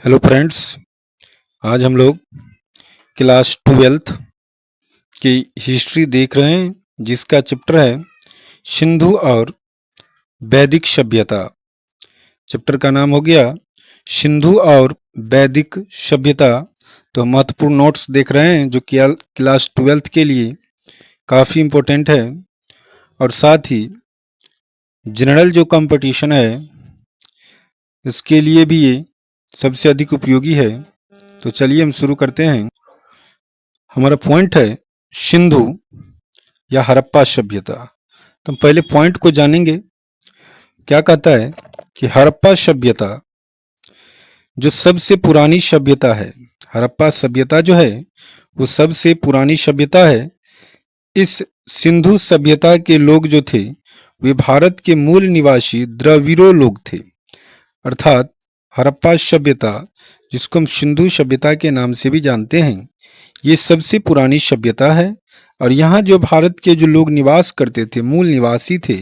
Hello friends, आज हम लोग क्लास 12th की हिस्ट्री देख रहे हैं जिसका चैप्टर है सिंधु और वैदिक सभ्यता। चैप्टर का नाम हो गया सिंधु और वैदिक सभ्यता। तो महत्वपूर्ण नोट्स देख रहे हैं जो क्लास 12th के लिए काफ़ी इम्पोर्टेंट है और साथ ही जनरल जो कंपटीशन है इसके लिए भी ये सबसे अधिक उपयोगी है। तो चलिए हम शुरू करते हैं। हमारा पॉइंट है सिंधु या हड़प्पा सभ्यता। तो हम पहले पॉइंट को जानेंगे। क्या कहता है कि हड़प्पा सभ्यता जो सबसे पुरानी सभ्यता है, हड़प्पा सभ्यता जो है वो सबसे पुरानी सभ्यता है। इस सिंधु सभ्यता के लोग जो थे वे भारत के मूल निवासी द्रविड़ों लोग थे, अर्थात हड़प्पा सभ्यता जिसको हम सिंधु सभ्यता के नाम से भी जानते हैं, ये सबसे पुरानी सभ्यता है। और यहाँ जो भारत के जो लोग निवास करते थे, मूल निवासी थे,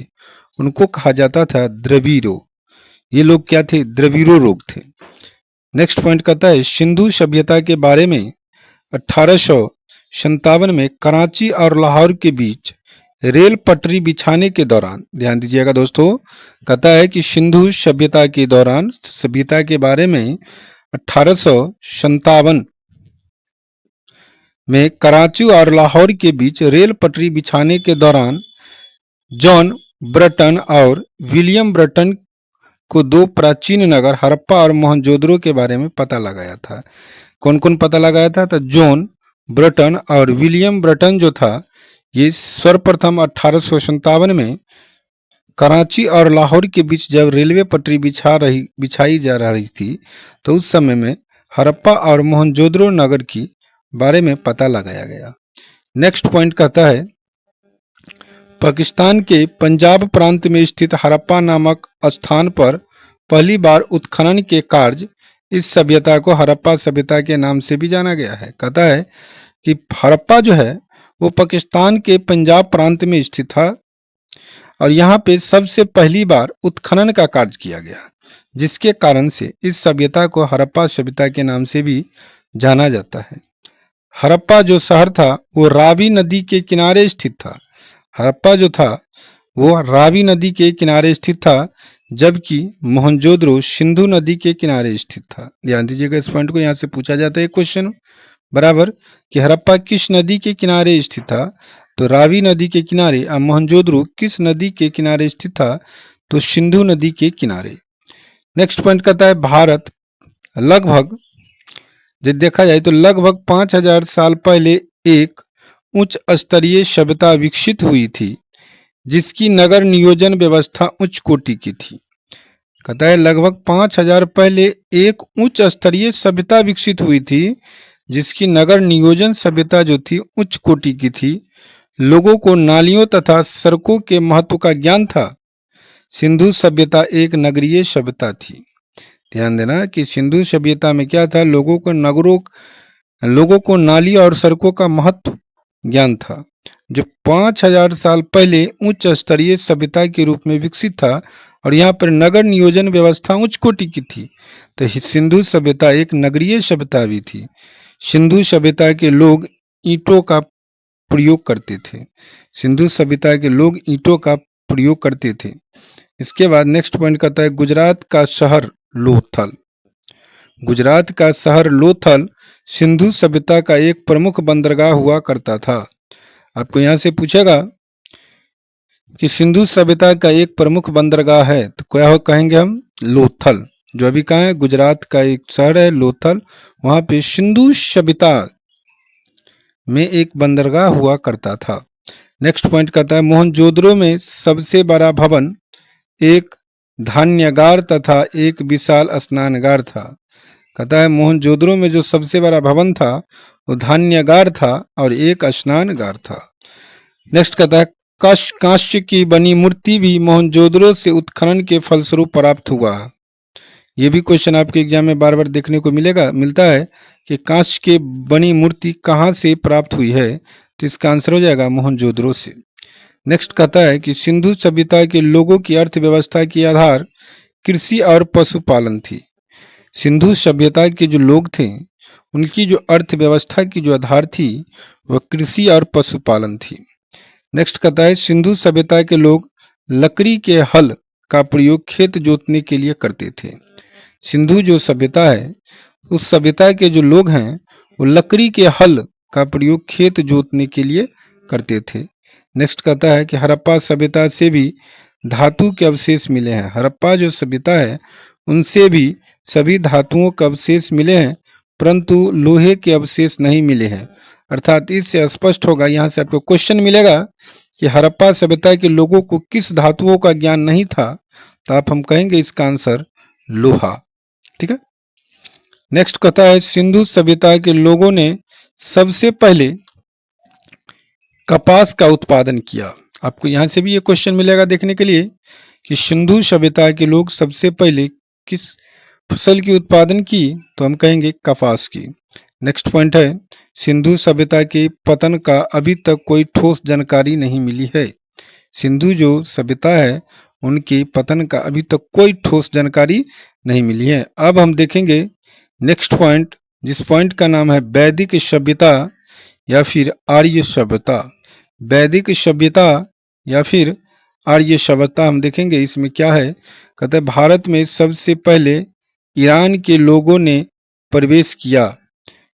उनको कहा जाता था द्रविड़ों। ये लोग क्या थे? द्रविड़ों लोग थे। नेक्स्ट पॉइंट कहता है सिंधु सभ्यता के बारे में 1857 में कराची और लाहौर के बीच रेल पटरी बिछाने के दौरान, ध्यान दीजिएगा दोस्तों, कहता है कि सिंधु सभ्यता के दौरान, सभ्यता के बारे में 1857 में कराची और लाहौर के बीच रेल पटरी बिछाने के दौरान जॉन ब्रटन और विलियम ब्रटन को दो प्राचीन नगर हड़प्पा और मोहनजोदड़ो के बारे में पता लगाया था। कौन कौन पता लगाया था? तो जॉन ब्रटन और विलियम ब्रटन जो था, ये सर्वप्रथम 1857 में कराची और लाहौर के बीच जब रेलवे पटरी बिछाई जा रही थी तो उस समय में हड़प्पा और मोहनजोदड़ो नगर की बारे में पता लगाया गया। नेक्स्ट पॉइंट कहता है पाकिस्तान के पंजाब प्रांत में स्थित हड़प्पा नामक स्थान पर पहली बार उत्खनन के कार्य इस सभ्यता को हड़प्पा सभ्यता के नाम से भी जाना गया है। कहता है कि हड़प्पा जो है वो पाकिस्तान के पंजाब प्रांत में स्थित था और यहाँ पे सबसे पहली बार उत्खनन का कार्य किया गया, जिसके कारण से इस सभ्यता को हड़प्पा सभ्यता के नाम से भी जाना जाता है। हड़प्पा जो शहर था वो रावी नदी के किनारे स्थित था। हड़प्पा जो था वो रावी नदी के किनारे स्थित था, जबकि मोहनजोदड़ो सिंधु नदी के किनारे स्थित था। ध्यान दीजिएगा इस पॉइंट को, यहाँ से पूछा जाता है क्वेश्चन बराबर कि हड़प्पा किस नदी के किनारे स्थित था? तो रावी नदी के किनारे। और मोहनजोदड़ो किस नदी के किनारे स्थित था? तो सिंधु नदी के किनारे। नेक्स्ट पॉइंट कहता है भारत लगभग, जब देखा जाए तो लगभग 5000 साल पहले एक उच्च स्तरीय सभ्यता विकसित हुई थी जिसकी नगर नियोजन व्यवस्था उच्च कोटि की थी। कहता है लगभग 5000 पहले एक उच्च स्तरीय सभ्यता विकसित हुई थी जिसकी नगर नियोजन सभ्यता जो थी उच्च कोटि की थी। लोगों को नालियों तथा सड़कों के महत्व का ज्ञान था। सिंधु सभ्यता एक नगरीय सभ्यता थी। ध्यान देना कि सिंधु सभ्यता में क्या था? लोगों को नाली और सड़कों का महत्व ज्ञान था, जो 5000 साल पहले उच्च स्तरीय सभ्यता के रूप में विकसित था और यहाँ पर नगर नियोजन व्यवस्था उच्च कोटि की थी। तो सिंधु सभ्यता एक नगरीय सभ्यता भी थी। सिंधु सभ्यता के लोग ईंटों का प्रयोग करते थे। सिंधु सभ्यता के लोग ईंटों का प्रयोग करते थे। इसके बाद नेक्स्ट पॉइंट कहता है गुजरात का शहर लोथल। गुजरात का शहर लोथल सिंधु सभ्यता का एक प्रमुख बंदरगाह हुआ करता था। आपको यहाँ से पूछेगा कि सिंधु सभ्यता का एक प्रमुख बंदरगाह है तो क्या हो कहेंगे हम? लोथल। जो अभी कहाँ है? गुजरात का एक शहर है लोथल, वहां पे सिंधु सभ्यता में एक बंदरगाह हुआ करता था। नेक्स्ट पॉइंट कहता है मोहनजोदड़ो में सबसे बड़ा भवन एक धान्यागार तथा एक विशाल स्नानगार था। कहता है मोहनजोदड़ो में जो सबसे बड़ा भवन था वो धान्यागार था और एक स्नानगार था। नेक्स्ट कहता है कांस्य की बनी मूर्ति भी मोहनजोदड़ो से उत्खनन के फलस्वरूप प्राप्त हुआ। ये भी क्वेश्चन आपके एग्जाम में बार बार देखने को मिलता है कि कांस्य के बनी मूर्ति कहाँ से प्राप्त हुई है? तो इसका आंसर हो जाएगा मोहनजोदड़ो से। नेक्स्ट कहता है कि सिंधु सभ्यता के लोगों की अर्थव्यवस्था की आधार कृषि और पशुपालन थी। सिंधु सभ्यता के जो लोग थे उनकी जो अर्थव्यवस्था की जो आधार थी वह कृषि और पशुपालन थी। नेक्स्ट कहता है सिंधु सभ्यता के लोग लकड़ी के हल का प्रयोग खेत जोतने के लिए करते थे। सिंधु जो सभ्यता है उस सभ्यता के जो लोग हैं वो लकड़ी के हल का प्रयोग खेत जोतने के लिए करते थे। नेक्स्ट कहता है कि हड़प्पा सभ्यता से भी धातु के अवशेष मिले हैं। हड़प्पा जो सभ्यता है उनसे भी सभी धातुओं के अवशेष मिले हैं, परंतु लोहे के अवशेष नहीं मिले हैं। अर्थात इससे स्पष्ट होगा, यहाँ से आपको क्वेश्चन मिलेगा कि हड़प्पा सभ्यता के लोगों को किस धातुओं का ज्ञान नहीं था, तो आप हम कहेंगे इसका आंसर लोहा। ठीक है। नेक्स्ट कहता है सिंधु सभ्यता के लोगों ने सबसे पहले कपास का उत्पादन किया। आपको यहां से भी ये क्वेश्चन मिलेगा देखने के लिए कि सिंधु सभ्यता के लोग सबसे पहले किस फसल की उत्पादन की, तो हम कहेंगे कपास की। नेक्स्ट पॉइंट है सिंधु सभ्यता के पतन का अभी तक कोई ठोस जानकारी नहीं मिली है। सिंधु जो सभ्यता है उनके पतन का अभी तक कोई ठोस जानकारी नहीं मिली है। अब हम देखेंगे नेक्स्ट पॉइंट, जिस पॉइंट का नाम है वैदिक सभ्यता या फिर आर्य सभ्यता। वैदिक सभ्यता या फिर आर्य सभ्यता हम देखेंगे इसमें क्या है। कहते हैं भारत में सबसे पहले ईरान के लोगों ने प्रवेश किया।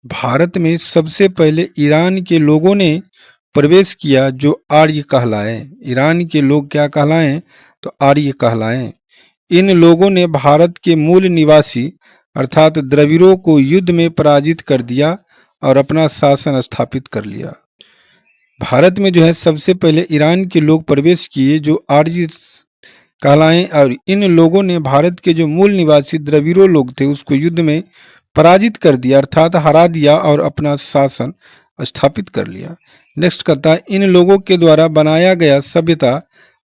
भारत में सबसे पहले ईरान के लोगों ने प्रवेश किया जो आर्य कहलाए। ईरान के लोग क्या कहलाएं, तो आर्य कहलाएं। इन लोगों ने भारत के मूल निवासी अर्थात द्रविड़ों को युद्ध में पराजित कर दिया और अपना शासन स्थापित कर लिया। भारत में जो है सबसे पहले ईरान के लोग प्रवेश किए जो आर्य कहलाएं, और इन लोगों ने भारत के जो मूल निवासी द्रविड़ों लोग थे उसको युद्ध में पराजित कर दिया अर्थात हरा दिया और अपना शासन स्थापित कर लिया। नेक्स्ट कहता है इन लोगों के द्वारा बनाया गया सभ्यता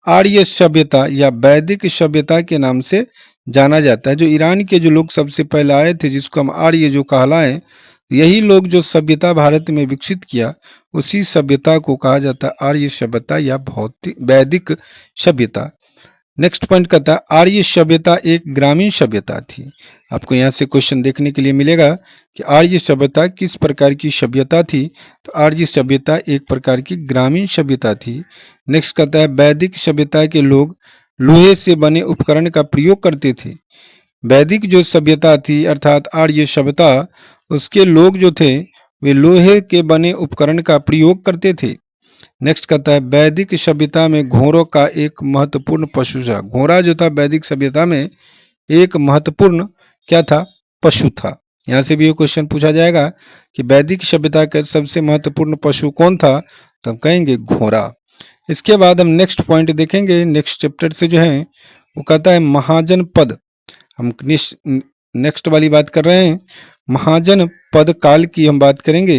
आर्य सभ्यता या वैदिक सभ्यता के नाम से जाना जाता है। जो ईरान के जो लोग सबसे पहले आए थे जिसको हम आर्य जो कहलाएं, यही लोग जो सभ्यता भारत में विकसित किया उसी सभ्यता को कहा जाता है आर्य सभ्यता या वैदिक सभ्यता। नेक्स्ट पॉइंट कहता है आर्य सभ्यता एक ग्रामीण सभ्यता थी। आपको यहाँ से क्वेश्चन देखने के लिए मिलेगा कि आर्य सभ्यता किस प्रकार की सभ्यता थी, तो आर्य सभ्यता एक प्रकार की ग्रामीण सभ्यता थी। नेक्स्ट कहता है वैदिक सभ्यता के लोग लोहे से बने उपकरण का प्रयोग करते थे। वैदिक जो सभ्यता थी अर्थात आर्य सभ्यता, उसके लोग जो थे वे लोहे के बने उपकरण का प्रयोग करते थे। नेक्स्ट कहता है वैदिक सभ्यता में घोड़ों का एक महत्वपूर्ण पशु था। घोड़ा जो था वैदिक सभ्यता में एक महत्वपूर्ण क्या था, पशु था। यहाँ से भी ये क्वेश्चन पूछा जाएगा कि वैदिक सभ्यता का सबसे महत्वपूर्ण पशु कौन था, तो हम कहेंगे घोड़ा। इसके बाद हम नेक्स्ट पॉइंट देखेंगे नेक्स्ट चैप्टर से जो है वो कहता है महाजन पद। हम नेक्स्ट वाली बात कर रहे हैं, महाजन पद काल की हम बात करेंगे।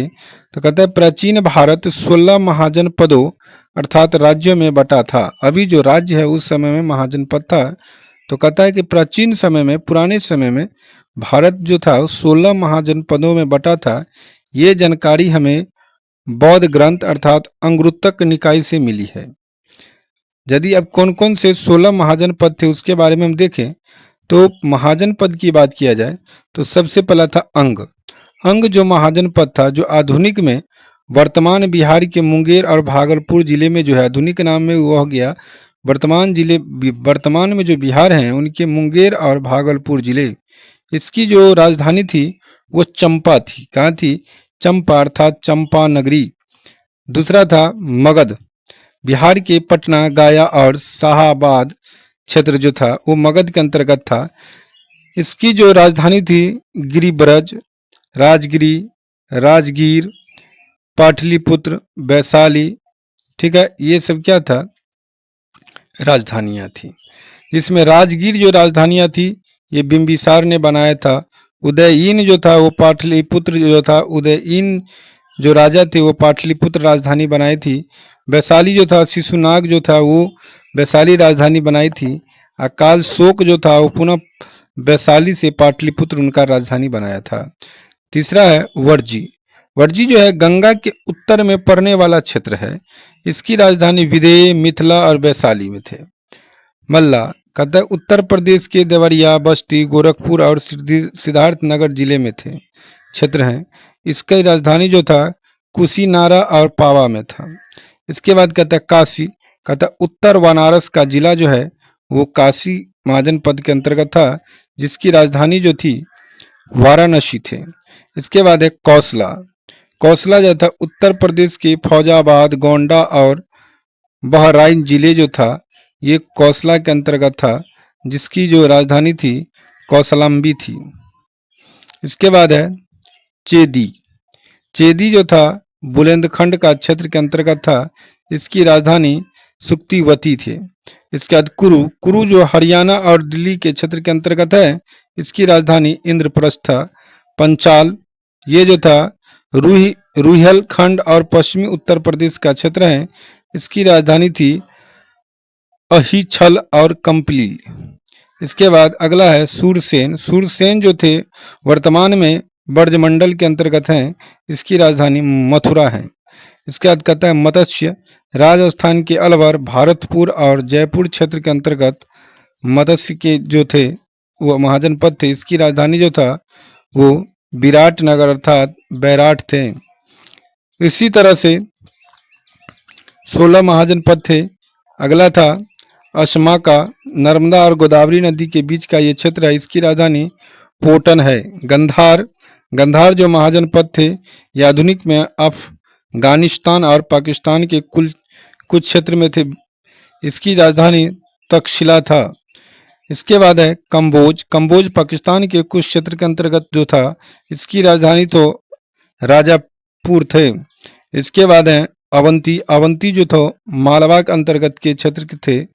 तो कहता है प्राचीन भारत 16 महाजन पदों अर्थात राज्यों में बटा था। अभी जो राज्य है उस समय में महाजन पद था। तो कहता है कि प्राचीन समय में पुराने समय में भारत जो था 16 महाजन पदों में बटा था। ये जानकारी हमें बौद्ध ग्रंथ अर्थात अंगुत्तक निकाय से मिली है। यदि अब कौन कौन से 16 महाजन पद थे उसके बारे में हम देखें तो महाजन पद की बात किया जाए तो सबसे पहला था अंग। अंग जो महाजन पद था जो आधुनिक में वर्तमान बिहार के मुंगेर और भागलपुर जिले में जो है आधुनिक नाम में वो हो गया वर्तमान में जो बिहार हैं उनके मुंगेर और भागलपुर जिले। इसकी जो राजधानी थी वो चंपा थी। कहाँ थी, चंपा अर्थात चंपा नगरी। दूसरा था मगध। बिहार के पटना, गया और शाहाबाद क्षेत्र जो था वो मगध के अंतर्गत था। इसकी जो राजधानी थी गिरिब्रज, राजगिरी, राजगीर, पाटलिपुत्र, वैशाली। ठीक है, ये सब क्या था, राजधानियां थी। जिसमें राजगीर जो राजधानियां थी ये बिंबिसार ने बनाया था। उदयीन जो था वो पाटलिपुत्र जो था, उदयीन जो राजा थे वो पाटलिपुत्र राजधानी बनाई थी। वैशाली जो था शिशुनाग जो था वो वैशाली राजधानी बनाई थी। अकाल शोक जो था वो पुनः वैशाली से पाटलिपुत्र उनका राजधानी बनाया था। तीसरा है वर्जी। वर्जी जो है गंगा के उत्तर में पड़ने वाला क्षेत्र है। इसकी राजधानी विदेह, मिथिला और वैशाली में थे। मल्ला, कहता है उत्तर प्रदेश के देवरिया, बस्ती, गोरखपुर और सिद्धार्थनगर जिले में थे क्षेत्र हैं। इसकी राजधानी जो था कुशीनारा और पावा में था। इसके बाद कहता है काशी, कहता है उत्तर बनारस का जिला जो है वो काशी महाजन पद के अंतर्गत था, जिसकी राजधानी जो थी वाराणसी थे। इसके बाद है कौशला, कौशला जो था उत्तर प्रदेश के फौजाबाद, गोंडा और बहराइच जिले जो था ये कौशला के अंतर्गत था, जिसकी जो राजधानी थी कौशलम्बी थी। इसके बाद है चेदी, चेदी जो था बुंदेलखंड का क्षेत्र के अंतर्गत था, इसकी राजधानी सुक्तिवती थी। इसके बाद कुरु, कुरु जो हरियाणा और दिल्ली के क्षेत्र के अंतर्गत है, इसकी राजधानी इंद्रप्रस्थ था। पंचाल ये जो था रुहेलखंड और पश्चिमी उत्तर प्रदेश का क्षेत्र है, इसकी राजधानी थी अहिछल और कंपली। इसके बाद अगला है सूरसेन, सूरसेन जो थे वर्तमान में ब्रजमंडल के अंतर्गत हैं, इसकी राजधानी मथुरा है। इसके बाद कहता है मत्स्य, राजस्थान के अलवर, भारतपुर और जयपुर क्षेत्र के अंतर्गत मत्स्य के जो थे वो महाजनपद थे, इसकी राजधानी जो था वो विराटनगर अर्थात बैराट थे। इसी तरह से 16 महाजनपद थे। अगला था असमा का, नर्मदा और गोदावरी नदी के बीच का ये क्षेत्र है, इसकी राजधानी पोटन है। गंधार, गंधार जो महाजनपद थे ये आधुनिक में अफगानिस्तान और पाकिस्तान के कुछ क्षेत्र में थे, इसकी राजधानी तक्षशिला था। इसके बाद है कंबोज, कंबोज पाकिस्तान के कुछ क्षेत्र के अंतर्गत जो था, इसकी राजधानी तो राजापुर थे। इसके बाद है अवंती, अवंती जो था मालवा के अंतर्गत के क्षेत्र के थे,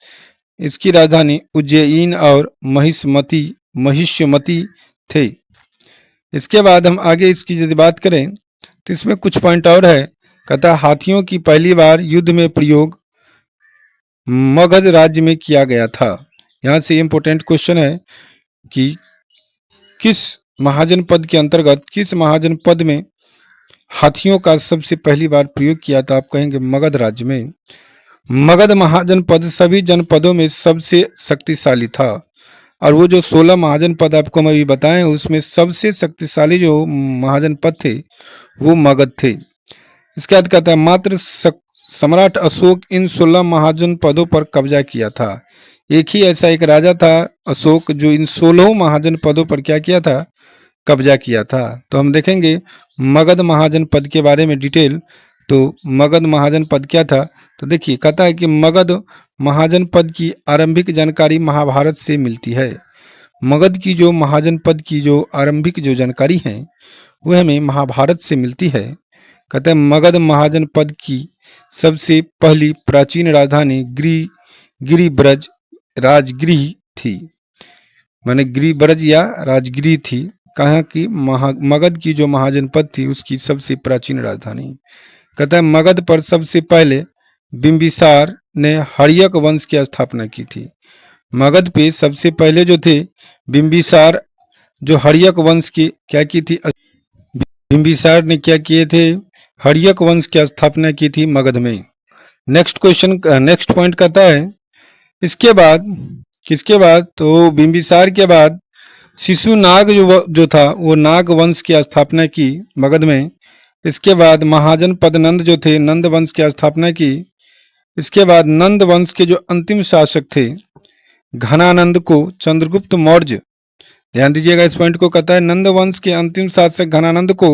इसकी राजधानी उज्जैन और महिष्मती थे। इसके बाद हम आगे इसकी यदि बात करें तो इसमें कुछ पॉइंट और है। कहता हाथियों की पहली बार युद्ध में प्रयोग मगध राज्य में किया गया था। यहाँ से इंपोर्टेंट क्वेश्चन है कि किस महाजनपद के अंतर्गत, किस महाजनपद में हाथियों का सबसे पहली बार प्रयोग किया था? आप कहेंगे मगध राज्य में। मगध महाजनपद सभी जनपदों में सबसे शक्तिशाली था, और वो जो 16 महाजनपद आपको मैं अभी बताएं उसमें सबसे शक्तिशाली जो महाजनपद थे वो मगध थे। इसके बाद कहता है मात्र सम्राट अशोक इन 16 महाजनपदों पर कब्जा किया था। एक ही ऐसा एक राजा था अशोक जो इन 16 महाजनपदों पर क्या किया था? कब्जा किया था। तो हम देखेंगे मगध महाजनपद के बारे में डिटेल। तो मगध महाजनपद क्या था? तो देखिए कहता है कि मगध महाजनपद की आरंभिक जानकारी महाभारत से मिलती है। मगध की जो महाजनपद की जो आरंभिक जो जानकारी है वह हमें महाभारत से मिलती है। कहते हैं मगध महाजनपद की सबसे पहली प्राचीन राजधानी गिरिब्रज राजगृह थी, माने गिरिब्रज या राजगृह थी। कहाँ की? मगध की जो महाजनपद थी उसकी सबसे प्राचीन राजधानी। कहता है मगध पर सबसे पहले बिंबिसार ने हर्यक वंश की स्थापना की थी। मगध पे सबसे पहले जो थे बिंबिसार जो हर्यक वंश की क्या की थी? बिंबिसार ने क्या किए थे? हर्यक वंश की स्थापना की थी मगध में। नेक्स्ट क्वेश्चन, नेक्स्ट पॉइंट कहता है इसके बाद किसके बाद? तो बिंबिसार के बाद शिशुनाग जो था वो नाग वंश की स्थापना की मगध में। इसके बाद महाजनपद नंद जो थे नंद वंश की स्थापना की। इसके बाद नंद वंश के जो अंतिम शासक थे घनानंद को चंद्रगुप्त मौर्य, ध्यान दीजिएगा इस पॉइंट को, कहता है नंद वंश के अंतिम शासक घनानंद को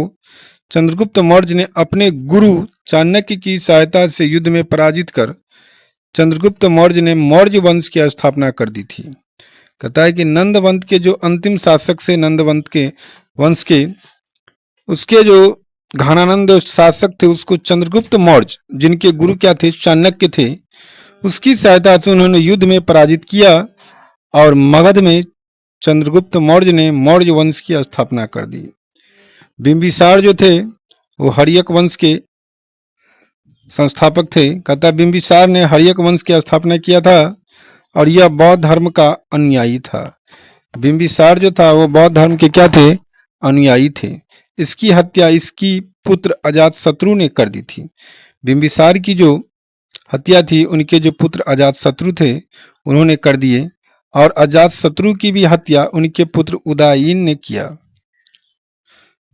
चंद्रगुप्त मौर्य ने अपने गुरु चाणक्य की सहायता से युद्ध में पराजित कर चंद्रगुप्त मौर्य ने मौर्य वंश की स्थापना कर दी थी। कहता है कि नंद वंश के जो अंतिम शासक से नंद वंश के वंश के उसके जो घनानंद शासक थे उसको चंद्रगुप्त मौर्य, जिनके गुरु क्या थे? चाणक्य थे, उसकी सहायता से उन्होंने युद्ध में पराजित किया और मगध में चंद्रगुप्त मौर्य ने मौर्य वंश की स्थापना कर दी। बिंबिसार जो थे वो हर्यक वंश के संस्थापक थे। कहता बिंबिसार ने हर्यक वंश की स्थापना किया था और यह बौद्ध धर्म का अनुयायी था। बिंबिसार जो था वो बौद्ध धर्म के क्या थे? अनुयायी थे। इसकी हत्या इसकी पुत्र अजातशत्रु ने कर दी थी। बिंबिसार की जो हत्या थी उनके जो पुत्र अजातशत्रु थे उन्होंने कर दिए। और अजातशत्रु की भी हत्या उनके पुत्र उदयन ने किया।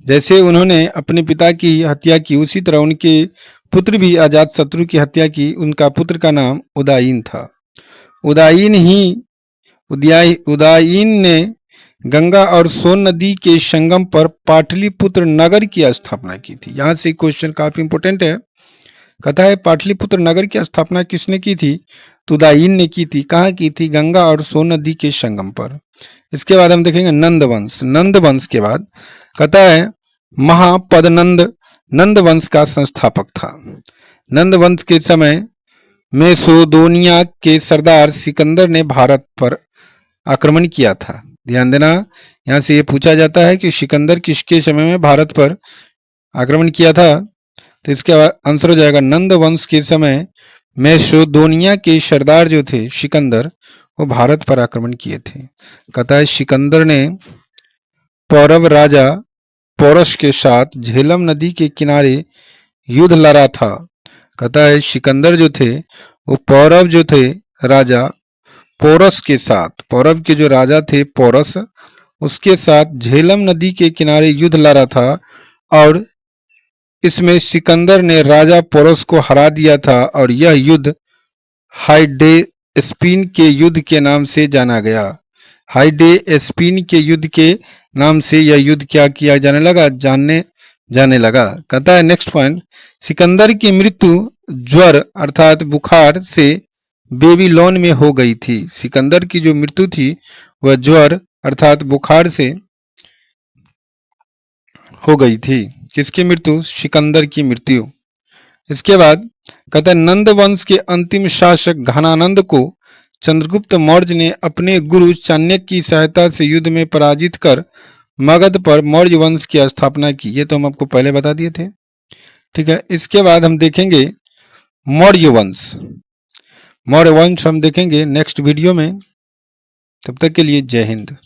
जैसे उन्होंने अपने पिता की हत्या की, उसी तरह उनके पुत्र भी अजातशत्रु की हत्या की। उनका पुत्र का नाम उदयन था। उदयन ने गंगा और सोन नदी के संगम पर पाटलिपुत्र नगर की स्थापना की थी। यहाँ से क्वेश्चन काफी इंपोर्टेंट है। कहता है पाटलिपुत्र नगर की स्थापना किसने की थी? तो उदयन ने की थी। कहाँ की थी? गंगा और सोन नदी के संगम पर। इसके बाद हम देखेंगे नंदवंश। नंदवंश के बाद कहता है महापदनंद नंद वंश का संस्थापक था। नंद वंश के समय मेसोदोनिया के सरदार सिकंदर ने भारत पर आक्रमण किया था। ध्यान देना, यहाँ से ये पूछा जाता है कि सिकंदर किसके समय में भारत पर आक्रमण किया था। तो इसका आंसर हो जाएगा नंद वंश के समय मेसोदोनिया के सरदार जो थे सिकंदर, वो भारत पर आक्रमण किए थे। कहता है सिकंदर ने पौरव राजा पोरस के साथ झेलम नदी के किनारे युद्ध लड़ा था। कहता है सिकंदर जो थे वो पौरव जो थे राजा पोरस के साथ, पौरव के जो राजा थे पोरस, उसके साथ झेलम नदी के किनारे युद्ध लड़ा था और इसमें सिकंदर ने राजा पोरस को हरा दिया था और यह युद्ध हाइडेस्पिन के युद्ध के नाम से जाना गया। हाइडेस्पिन के युद्ध के नाम से यह युद्ध क्या किया जाने लगा। कहता है नेक्स्ट पॉइंट, सिकंदर की मृत्यु ज्वर अर्थात बुखार से बेबीलोन में हो गई थी। सिकंदर की जो मृत्यु थी वह ज्वर अर्थात बुखार से हो गई थी। किसकी मृत्यु? सिकंदर की मृत्यु। इसके बाद कहता है नंद वंश के अंतिम शासक घनानंद को चंद्रगुप्त मौर्य ने अपने गुरु चाणक्य की सहायता से युद्ध में पराजित कर मगध पर मौर्य वंश की स्थापना की। ये तो हम आपको पहले बता दिए थे, ठीक है। इसके बाद हम देखेंगे मौर्य वंश। मौर्य वंश हम देखेंगे नेक्स्ट वीडियो में। तब तक के लिए जय हिंद।